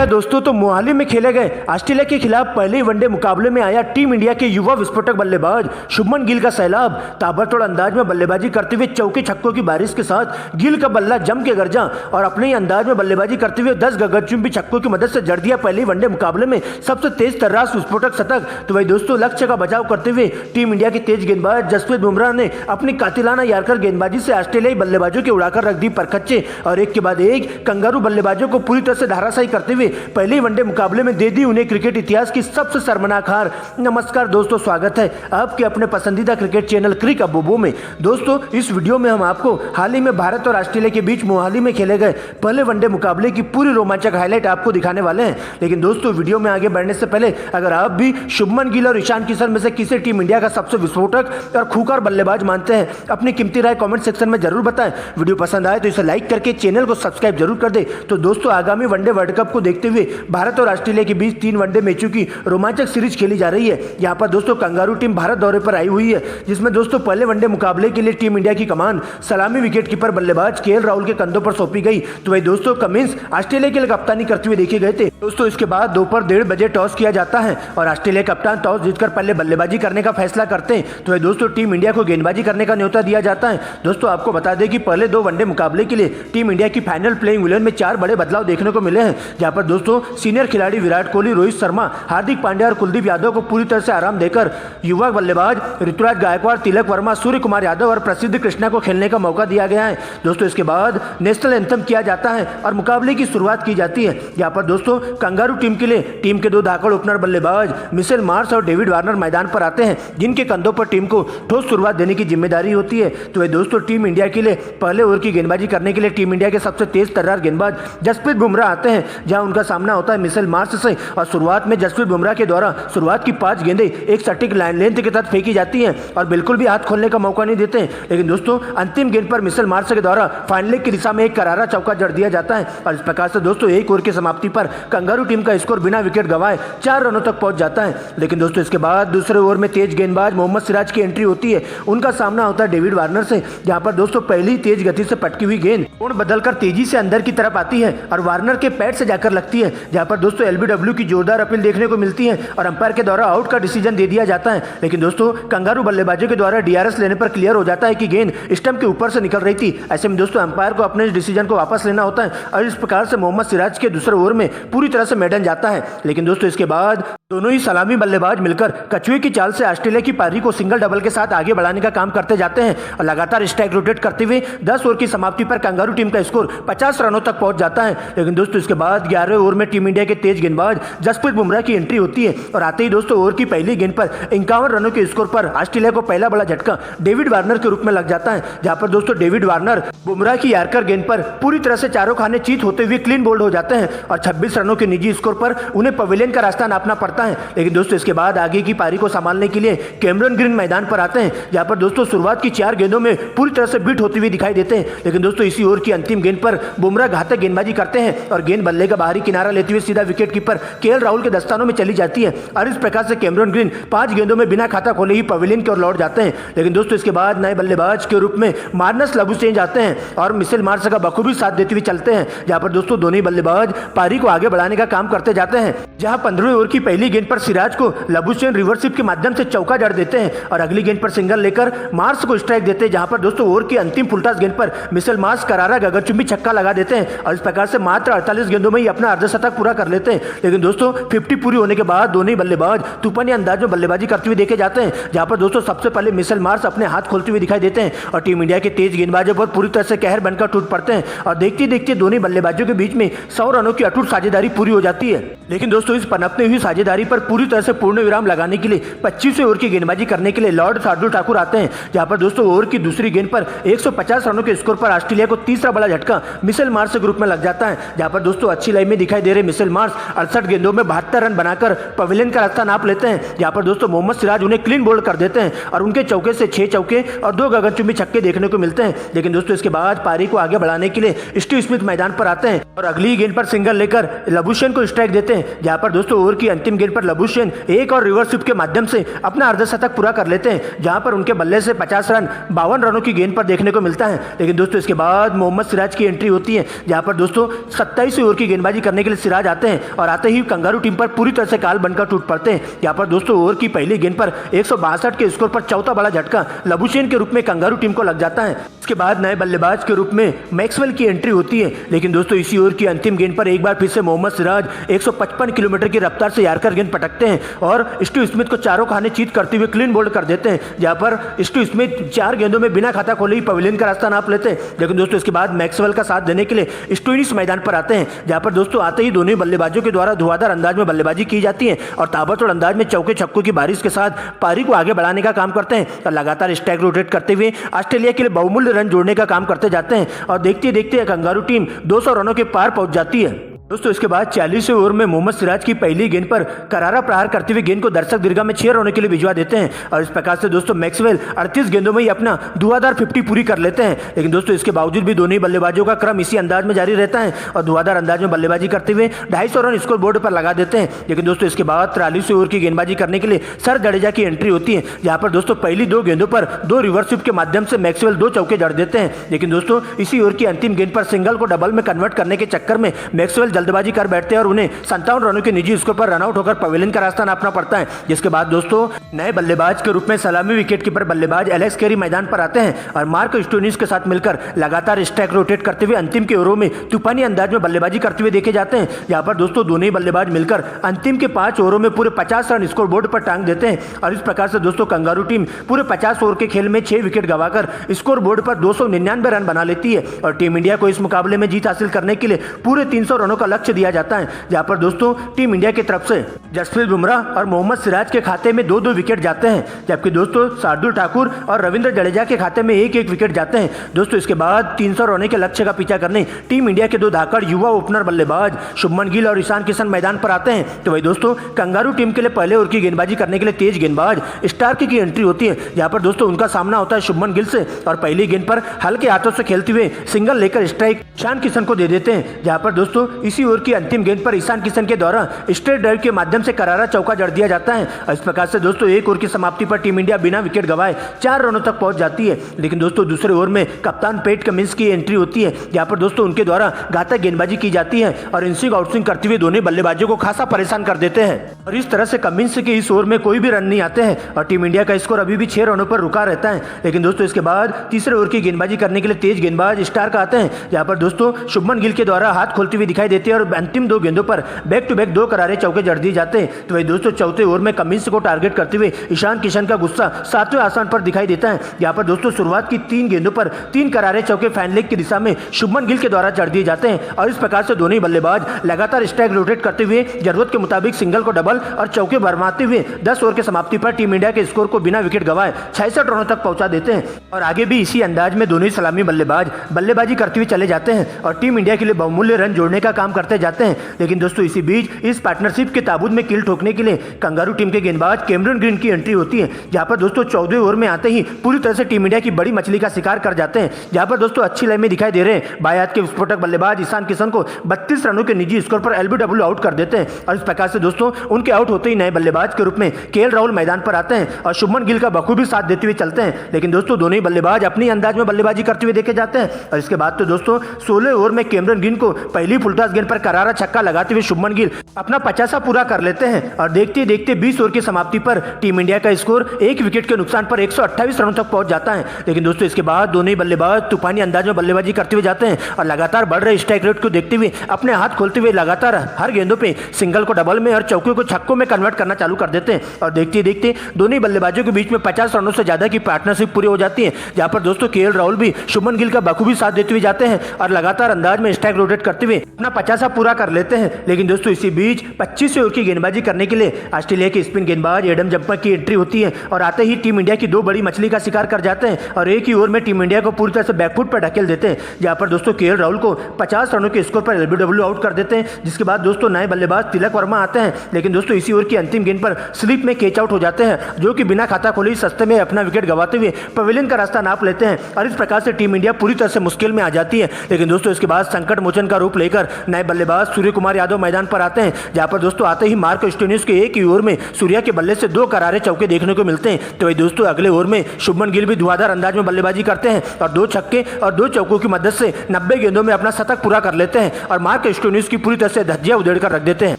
गया दोस्तों, तो मोहाली में खेले गए ऑस्ट्रेलिया के खिलाफ पहले वनडे मुकाबले में आया टीम इंडिया के युवा विस्फोटक बल्लेबाज शुभमन गिल का सैलाब। ताबड़तोड़ अंदाज में बल्लेबाजी करते हुए चौके छक्कों की बारिश के साथ गिल का बल्ला जम के गरजा और अपने ही अंदाज में बल्लेबाजी करते हुए 10 गगनचुंबी छक्कों की मदद से जड़ दिया पहले वनडे मुकाबले में सबसे तेज तर्रार विस्फोटक शतक। तो वही दोस्तों, लक्ष्य का बचाव करते हुए टीम इंडिया के तेज गेंदबाज जसप्रीत बुमराह ने अपनी कातिलाना यारकर गेंदबाजी से ऑस्ट्रेलियाई बल्लेबाजों के उड़ाकर रख दी परखच्चे और एक के बाद एक कंगारू बल्लेबाजों को पूरी तरह से धाराशायी करते हुए पहले वनडे मुकाबले में दे दी उन्हें क्रिकेट इतिहास की सबसे शर्मनाक हार। नमस्कार दोस्तों, स्वागत है आपके अपने पसंदीदा क्रिकेट चैनल क्रिक अबूबो में। दोस्तों, इस वीडियो में हम आपको हाल ही में भारत और ऑस्ट्रेलिया के बीच मोहाली में खेले गए पहले वनडे मुकाबले की पूरी रोमांचक हाईलाइट आपको दिखाने वाले हैं। लेकिन दोस्तों, वीडियो में आगे बढ़ने से पहले अगर आप भी शुभमन गिल और ईशान किशन में से किसे टीम इंडिया का सबसे विस्फोटक और खूंखार बल्लेबाज मानते हैं, अपनी कीमती राय कमेंट सेक्शन में जरूर बताएं। वीडियो पसंद आए तो इसे लाइक करके चैनल को सब्सक्राइब जरूर कर दे। तो दोस्तों, आगामी वनडे वर्ल्ड कप को देखते हुए भारत और ऑस्ट्रेलिया के बीच 3 वनडे मैचों की रोमांचक सीरीज खेली जा रही है। यहाँ पर दोस्तों कंगारू टीम भारत दौरे पर आई हुई है, जिसमें दोस्तों पहले वनडे मुकाबले के लिए टीम इंडिया की कमान सलामी विकेटकीपर बल्लेबाज केएल राहुल के कंधों पर सौंपी गई। तो वही दोस्तों, कमिंस ऑस्ट्रेलिया के लिए कप्तानी करते हुए देखे गए थे। दोस्तों, इसके बाद दोपहर 1:30 बजे टॉस किया जाता है और ऑस्ट्रेलिया कप्तान टॉस जीतकर पहले बल्लेबाजी करने का फैसला करते हैं। तो वही दोस्तों, टीम इंडिया को गेंदबाजी करने का न्योता दिया जाता है। दोस्तों, आपको बता दें कि पहले 2 वनडे मुकाबले के लिए टीम इंडिया की फाइनल प्लेइंग 11 में 4 बड़े बदलाव देखने को मिले हैं, जहां पर दोस्तों सीनियर खिलाड़ी विराट कोहली, रोहित शर्मा, हार्दिक पांड्या और कुलदीप यादव को पूरी तरह से आराम देकर युवा बल्लेबाज ऋतुराज गायकवाड़, तिलक वर्मा, सूर्य कुमार यादव और प्रसिद्ध कृष्णा को खेलने का मौका दिया गया है। दोस्तों, इसके बाद नेशनल एंथम किया जाता है और मुकाबले की शुरुआत की जाती है। यहाँ पर दोस्तों कंगारू टीम के लिए टीम के 2 धाकड़ ओपनर बल्लेबाज मिशेल मार्श और डेविड वार्नर मैदान पर आते हैं, जिनके कंधों पर टीम को ठोस शुरुआत देने की जिम्मेदारी होती है। तो दोस्तों, टीम इंडिया के लिए पहले ओवर की गेंदबाजी करने के लिए टीम इंडिया के सबसे तेज तर्रार गेंदबाज जसप्रीत बुमराह आते हैं, जहां उनका सामना होता है मिशेल मार्श से। और शुरुआत में जसप्रीत बुमराह के द्वारा शुरुआत की 5 गेंदें एक सटीक लाइन लेंथ के तहत फेंकी जाती हैं और बिल्कुल भी हाथ खोलने का मौका नहीं देते। लेकिन दोस्तों, अंतिम गेंद पर मिशेल मार्श के द्वारा फाइन लेग की दिशा में एक करारा चौका जड़ दिया जाता है और इस प्रकार से दोस्तों एक ओवर की समाप्ति पर कंगारू टीम का स्कोर बिना विकेट गंवाए 4 रनों तक पहुंच जाता है। लेकिन दोस्तों, इसके बाद दूसरे ओवर में तेज गेंदबाज मोहम्मद सिराज की एंट्री होती है। उनका सामना होता है डेविड वार्नर से, जहां पर दोस्तों पहली तेज गति से पटकी हुई गेंद कोण बदलकर तेजी से अंदर की तरफ आती है और वार्नर के पैड से जाकर लगती है, जहां पर दोस्तों एलबीडब्ल्यू की जोरदार अपील देखने को मिलती है और अंपायर के द्वारा आउट का डिसीजन दे दिया जाता है। लेकिन दोस्तों, कंगारू बल्लेबाजों के द्वारा डीआरएस लेने पर क्लियर हो जाता है कि गेंद स्टंप के ऊपर से निकल रही थी। ऐसे में दोस्तों अंपायर को अपने डिसीजन को वापस लेना होता है और इस प्रकार से मोहम्मद सिराज के दूसरे ओवर में पूरी तरह से मैदान जाता है। लेकिन दोस्तों, इसके बाद दोनों ही सलामी बल्लेबाज मिलकर कछुए की चाल से ऑस्ट्रेलिया की पारी को सिंगल डबल के साथ आगे बढ़ाने का काम करते जाते हैं और लगातार स्ट्राइक रोटेट करते हुए 10 ओवर की समाप्ति पर कंगारू टीम का स्कोर 50 रनों तक पहुंच जाता है। लेकिन दोस्तों, इसके बाद 11वें ओवर में टीम इंडिया के तेज गेंदबाज जसप्रीत बुमराह की एंट्री होती है और आते ही दोस्तों ओवर की पहली गेंद पर 51 रनों के स्कोर पर ऑस्ट्रेलिया को पहला बड़ा झटका डेविड वार्नर के रूप में लग जाता है, जहां पर दोस्तों डेविड वार्नर बुमराह की यार्कर गेंद पर पूरी तरह से चारों खाने चीत होते हुए क्लीन बोल्ड हो जाते हैं और 26 रनों के निजी स्कोर पर उन्हें पवेलियन का रास्ता नापना पड़ता है। लेकिन दोस्तों, इसके बाद आगे की पारी को संभालने के लिए कैमरन ग्रीन मैदान पर आते हैं, जहां पर दोस्तों शुरुआत की 4 गेंदों में पूरी तरह से बीट होती हुई दिखाई देते हैं। लेकिन दोस्तों, इसी ओवर की अंतिम गेंद पर बुमराह घातक गेंदबाजी करते हैं और गेंद बल्ले का बाहरी किनारा लेते हुए सीधा विकेट कीपर केएल राहुल के दस्तानों में चली जाती है और इस प्रकार से कैमरन ग्रीन 5 गेंदों में बिना खाता खोले ही पवेलियन की ओर लौट जाते हैं। लेकिन दोस्तों, इसके बाद नए बल्लेबाज के रूप में मार्नस लबुशेन आते हैं और मिशेल मार्श का बखूबी साथ देते हुए चलते हैं, जहां पर दोस्तों दोनों ही बल्लेबाज पारी को आगे बढ़ाने का काम करते जाते हैं। जहां 15वें ओवर की पहली गेंद पर सिराज को लबुशेन रिवर्सिप के माध्यम से चौका जड़ देते हैं और अगली गेंद पर सिंगल लेकर मार्श को स्ट्राइक देते हैं, जहां पर दोस्तों ओवर की अंतिम फुलटॉस गेंद पर मिशेल मार्श करारा गगनचुंबी छक्का लगा देते हैं और इस प्रकार से मात्र 48 गेंदों में ही अपना अर्धशतक पूरा कर लेते हैं। लेकिन दोस्तों 50 पूरी होने के बाद दोनों ही बल्लेबाज तूफानी अंदाज में बल्लेबाजी करते हुए देखे जाते हैं, जहां पर दोस्तों सबसे पहले मिशेल मार्श अपने हाथ खोलते हुए दिखाई देते हैं और टीम इंडिया के तेज गेंदबाजों पर पूरी तरह से कहर बनकर टूट पड़ते हैं और देखते देखते दोनों बल्लेबाजों के बीच में 100 रनों की अटूट साझेदारी पूरी हो जाती है। लेकिन दोस्तों, इस पनपने हुई साझेदारी पर पूरी तरह से पूर्ण विराम लगाने के लिए 25वें ओवर की गेंदबाजी करने के लिए लॉर्ड शार्दुल ठाकुर आते हैं, जहां पर दोस्तों ओवर की दूसरी गेंद पर 150 रनों के स्कोर पर ऑस्ट्रेलिया को तीसरा बड़ा झटका मिशेल मार्श के ग्रुप में लग जाता है, जहां पर दोस्तों अच्छी लाइन में दिखाई दे रहे मिशेल मार्श 68 गेंदों में 72 रन बनाकर पवेलियन का रास्ता नाप लेते हैं, जहां पर दोस्तों मोहम्मद सिराज उन्हें क्लीन बोल्ड कर देते हैं और उनके चौके से 6 चौके और 2 गगनचुंबी छक्के देखने को मिलते हैं। लेकिन दोस्तों, इसके बाद पारी को आगे बढ़ाने के लिए स्टीव स्मिथ मैदान पर आते हैं और अगली गेंद पर सिंगल लेकर लबुशेन को स्ट्राइक देते हैं, जहां पर दोस्तों ओवर की अंतिम गेंद पर लबुशेन एक और रिवर्स स्विप के माध्यम से अपना अर्धशतक पूरा कर लेते हैं, जहां पर उनके बल्ले से 50 रन 52 रनों की गेंद पर देखने को मिलता है। लेकिन दोस्तों, इसके बाद मोहम्मद सिराज की एंट्री होती है, जहां पर दोस्तों 27 ओवर की गेंदबाजी करने के लिए सिराज आते हैं और आते ही कंगारू टीम पर पूरी तरह से काल बनकर टूट पड़ते हैं। यहाँ पर दोस्तों ओवर की पहली गेंद पर 162 के स्कोर पर चौथा बड़ा झटका लबुशेन के रूप में कंगारू टीम को लग जाता है। इसके बाद नए बल्लेबाज के रूप में मैक्सवेल की एंट्री होती है, लेकिन दोस्तों इसी ओवर की अंतिम गेंद पर एक बार फिर से मोहम्मद सिराज 155 किलोमीटर की रफ्तार से यार्कर गेंद पटकते हैं और स्टीव स्मिथ को चारों खाने चीत करते हुए क्लीन बोल्ड कर देते हैं। जहां पर स्टीव स्मिथ 4 गेंदों में बिना खाता खोले ही पवेलियन का रास्ता नाप लेते हैं। लेकिन दोस्तों इसके बाद मैक्सवेल का साथ देने के लिए स्टोइनिस मैदान पर आते हैं, जहां पर दोस्तों आते ही दोनों बल्लेबाजों के द्वारा धुआंधार अंदाज में बल्लेबाजी की जाती है और ताबड़तोड़ अंदाज में चौके छक्कों की बारिश के साथ पारी को आगे बढ़ाने का काम करते हैं और लगातार स्ट्राइक रोटेट करते हुए ऑस्ट्रेलिया के लिए बहुमूल्य रन जोड़ने का काम करते जाते हैं और देखते देखते कंगारू टीम 200 रनों के पार पहुंच जाती है। दोस्तों इसके बाद 40वें ओवर में मोहम्मद सिराज की पहली गेंद पर करारा प्रहार करते हुए गेंद को दर्शक दीर्घा में 6 रनों के लिए भिजवा देते हैं और इस प्रकार से दोस्तों मैक्सवेल 38 गेंदों में ही अपना धुआंधार 50 पूरी कर लेते हैं। लेकिन दोस्तों इसके बावजूद भी दोनों ही बल्लेबाजों का क्रम इसी अंदाज में जारी रहता है और धुआंधार अंदाज में बल्लेबाजी करते हुए 250 रन स्कोर बोर्ड पर लगा देते हैं। लेकिन दोस्तों इसके बाद 43वें ओवर की गेंदबाजी करने के लिए सर जडेजा की एंट्री होती है, जहां पर दोस्तों पहली 2 गेंदों पर 2 रिवर्स स्वीप के माध्यम से मैक्सवेल 2 चौके जड़ देते हैं। लेकिन दोस्तों इसी ओवर की अंतिम गेंद पर सिंगल को डबल में कन्वर्ट करने के चक्कर में मैक्सवेल जल्दबाजी कर बैठते हैं और उन्हें 57 रनों के निजी स्कोर पर रनआउट होकर पवेलियन का रास्ता नापना पड़ता है। जिसके बाद दोस्तों नए बल्लेबाज के रूप में सलामी विकेट कीपर बल्लेबाज एलेक्स कैरी मैदान पर आते हैं और मार्क स्टोइनिस के साथ मिलकर लगातार स्ट्राइक रोटेट करते हुए अंतिम के ओवरों में तूफानी अंदाज में बल्लेबाजी करते हुए देखे जाते हैं। यहाँ पर दोस्तों दोनों ही बल्लेबाज मिलकर अंतिम के 5 ओवरों में पूरे 50 रन स्कोर बोर्ड पर टांग देते हैं और इस प्रकार से दोस्तों कंगारू टीम पूरे 50 ओवर के खेल में 6 विकेट गंवाकर स्कोर बोर्ड पर 299 रन बना लेती है और टीम इंडिया को इस मुकाबले में जीत हासिल करने के लिए पूरे 300 रनों का लक्ष्य दिया जाता है। जहां पर दोस्तों टीम इंडिया की तरफ से जसप्रीत बुमराह और मोहम्मद सिराज के खाते में 2-2 विकेट जाते हैं, जबकि दोस्तों शार्दुल ठाकुर और रविंद्र जडेजा के खाते में 1-1 विकेट जाते हैं। दोस्तों इसके बाद 300 रनों के लक्ष्य का पीछा करने टीम इंडिया के 2 धाकड़ युवा ओपनर बल्लेबाज शुभमन गिल और ईशान किशन मैदान पर आते हैं। तो वही दोस्तों कंगारू टीम के लिए पहले ओवर की गेंदबाजी करने के लिए तेज गेंदबाज स्टार्क की एंट्री होती है, जहां पर दोस्तों उनका सामना होता है शुभमन गिल से और पहली गेंद पर हल्के हाथों से खेलते हुए सिंगल लेकर स्ट्राइक ईशान किशन को दे देते हैं। जहां पर दोस्तों इसी ओवर की अंतिम गेंद पर ईशान किशन के द्वारा स्ट्रेट ड्राइव के माध्यम से करारा चौका जड़ दिया जाता है और इस प्रकार से दोस्तों एक ओवर की समाप्ति पर टीम इंडिया बिना विकेट गंवाए 4 रनों तक पहुंच जाती है। लेकिन दोस्तों दूसरे ओवर में कप्तान पैट कमिंस की एंट्री होती है, जहां पर दोस्तों उनके द्वारा घातक गेंदबाजी की जाती है और इनस्विंग आउटस्विंग करते हुए दोनों बल्लेबाजों को खासा परेशान कर देते हैं और इस तरह से कमिंस के इस ओवर में कोई भी रन नहीं आते हैं और टीम इंडिया का स्कोर अभी भी 6 रनों पर रुका रहता है। लेकिन दोस्तों इसके बाद तीसरे ओवर की गेंदबाजी करने के लिए तेज गेंदबाज स्टार्क आते हैं, जहां पर दोस्तों शुभमन गिल के द्वारा हाथ खोलते हुए दिखाई देते हैं और अंतिम 2 गेंदों पर बैक टू बैक 2 करारे चौके जड़ दिए जाते हैं। तो वही दोस्तों चौथे ओवर में कमिंस को टारगेट करते हुए ईशान किशन का गुस्सा 7वें आसान पर दिखाई देता है। यहाँ पर दोस्तों शुरुआत की 3 गेंदों पर 3 करारे चौके फैन लेग की दिशा में शुभमन गिल के द्वारा जड़ दिए जाते हैं और इस प्रकार से दोनों ही बल्लेबाज लगातार स्ट्राइक रोटेट करते हुए जरूरत के मुताबिक सिंगल को डबल और चौके भरमाते हुए 10 ओवर के समाप्ति पर टीम इंडिया के स्कोर को बिना विकेट गंवाए 66 रनों तक पहुंचा देते हैं और आगे भी इसी अंदाज में दोनों ही सलामी बल्लेबाज बल्लेबाजी करते हुए चले जाते हैं और टीम इंडिया के लिए बहुमूल्य रन जोड़ने का काम करते जाते हैं। लेकिन दोस्तों इसी बीच इस पार्टनरशिप के ताबूत में कील ठोकने के लिए कंगारू टीम के गेंदबाज कैमरन ग्रीन की एंट्री होती है, जहां पर दोस्तों 14वें ओवर में आते ही पूरी तरह से टीम इंडिया की बड़ी मछली का शिकार कर जाते हैं। जहां पर दोस्तों अच्छी लाइन में दिखाई दे रहे हैं बाएं हाथ के विस्फोटक बल्लेबाज ईशान किशन को 32 रनों के निजी स्कोर पर एलबीडब्ल्यू आउट कर देते हैं और इस प्रकार से दोस्तों उनके आउट होते ही नए बल्लेबाज के रूप में केएल राहुल मैदान पर आते हैं और शुभमन गिल का बखूबी साथ देते हुए चलते हैं। लेकिन दोस्तों दोनों ही बल्लेबाज अपनी अंदाज में बल्लेबाजी करते हुए देखे जाते हैं और इसके बाद तो दोस्तों 16 ओवर में कैमरन ग्रीन को पहली फुलटॉस गेंद पर करारा छक्का लगाते हुए शुभमन गिल अपना 50 पूरा कर लेते हैं और देखते देखते 20 ओवर की समाप्ति पर टीम इंडिया का स्कोर 1 विकेट के नुकसान पर 128 रनों तक पहुंच जाता है। लेकिन दोस्तों इसके बाद दोनों ही बल्लेबाज तूफानी अंदाज में बल्लेबाजी करते हुए जाते हैं और लगातार बढ़ रहे स्ट्राइक रेट को देखते हुए अपने हाथ खोलते हुए लगातार हर गेंदों पे सिंगल को डबल में और चौके को छक्कों में कन्वर्ट करना चालू कर देते हैं और देखते देखते दोनों ही बल्लेबाजों के बीच में 50 रनों से ज्यादा की पार्टनरशिप पूरी हो जाती है। जहां पर दोस्तों केएल राहुल भी शुभमन गिल का बखूबी साथ देते हुए जाते हैं और लगातार अंदाज में स्ट्राइक रोटेट करते हुए अपना 50 पूरा कर लेते हैं। लेकिन दोस्तों इसी बीच 25 ओवर की गेंदबाजी करने के लिए ऑस्ट्रेलिया के स्पिन गेंदबाज एडम जंपर की एंट्री होती है और आते ही टीम इंडिया की 2 बड़ी मछली का शिकार कर जाते हैं और एक ही ओवर में टीम इंडिया को पूरी तरह से बैकफुट पर ढकेल देते हैं। जहां पर दोस्तों केएल राहुल को 50 रनों के स्कोर पर एलबीडब्ल्यू आउट कर देते हैं। जिसके बाद दोस्तों नए बल्लेबाज तिलक वर्मा आते हैं, लेकिन दोस्तों इसी ओवर की अंतिम गेंद पर स्लिप में कैच आउट हो जाते हैं, जो कि बिना खाता खोले सस्ते में अपना विकेट गंवाते हुए पवेलियन का रास्ता नाप लेते हैं और इस प्रकार से टीम इंडिया पूरी तरह से मुश्किल में आ जाती है। लेकिन दोस्तों इसके बाद संकट मोचन का रूप लेकर नए नए बल्लेबाज सूर्य कुमार यादव मैदान पर आते हैं, जहां पर दोस्तों आते ही मार्क स्टोइनिस के एक ही ओवर में सूर्या के बल्ले से 2 करारे चौके देखने को मिलते हैं। तो वही दोस्तों अगले ओवर में शुभमन गिल भी धुआंधार अंदाज में बल्लेबाजी करते हैं और 2 छक्के और 2 चौकों की मदद से 90 गेंदों में अपना शतक पूरा कर लेते हैं और मार्क स्टोइनिस की पूरी तरह से धज्जियां उधेड़ कर रख देते हैं।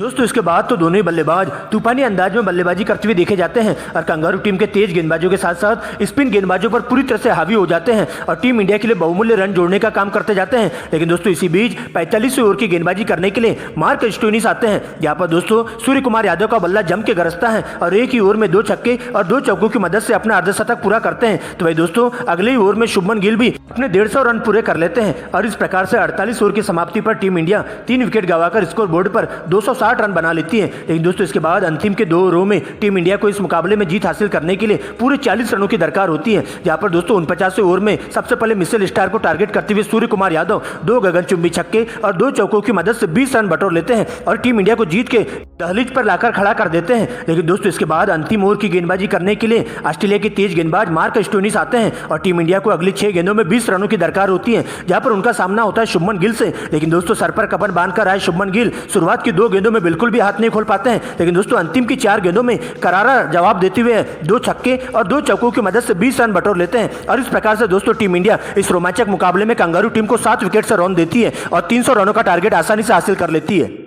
दोस्तों इसके बाद तो दोनों ही बल्लेबाज तूफानी अंदाज में बल्लेबाजी करते हुए देखे जाते हैं और कंगारू टीम के तेज गेंदबाजों के साथ साथ स्पिन गेंदबाजों पर पूरी तरह से हावी हो जाते हैं और टीम इंडिया के लिए बहुमूल्य रन जोड़ने का काम करते जाते हैं। लेकिन दोस्तों इसी बीच 45 ओवर की गेंदबाजी करने के लिए मार्क स्टोइनिस आते हैं, जहां पर दोस्तों सूर्य कुमार यादव का बल्ला जम के गरजता है और एक ही ओवर में 2 छक्के और 2 चौकों की मदद से अपना अर्धशतक पूरा करते हैं। तो भाई दोस्तों अगले ही ओवर में शुभमन गिल भी अपने 150 रन पूरे कर लेते हैं और इस प्रकार से 48 ओवर की समाप्ति पर टीम इंडिया 3 विकेट गंवाकर स्कोर बोर्ड पर 260 रन बना लेती है। लेकिन दोस्तों इसके बाद अंतिम के 2 ओवरों में टीम इंडिया को इस मुकाबले में जीत हासिल करने के लिए पूरे 40 रनों की दरकार होती है, जहां पर दोस्तों 49वें ओवर में सबसे पहले मिचेल स्टार्क को टारगेट करते हुए सूर्य कुमार यादव 2 गगनचुंबी छक्के और 2 चौकों की मदद से 20 रन बटोर लेते हैं और टीम इंडिया को जीत के दहलीज पर लाकर खड़ा कर देते हैं। लेकिन दोस्तों इसके बाद अंतिम ओवर की गेंदबाजी करने के लिए ऑस्ट्रेलिया के तेज गेंदबाज मार्क स्टोइनिस आते हैं और टीम इंडिया को अगली 6 गेंदों में 20 रनों की दरकार होती है, जहां पर उनका सामना होता है शुभमन गिल से। लेकिन दोस्तों सर पर कफन बांधकर आए शुभमन गिल शुरुआत की 2 गेंदों में बिल्कुल भी हाथ नहीं खोल पाते हैं। लेकिन दोस्तों अंतिम की 4 गेंदों में करारा जवाब देते हुए 2 छक्के और 2 चौकों की मदद से 20 रन बटोर लेते हैं और इस प्रकार से दोस्तों टीम इंडिया इस रोमांचक मुकाबले में कंगारू टीम को 7 विकेट से रन देती है और 300 रनों का टारगेट आसानी से हासिल कर लेती है।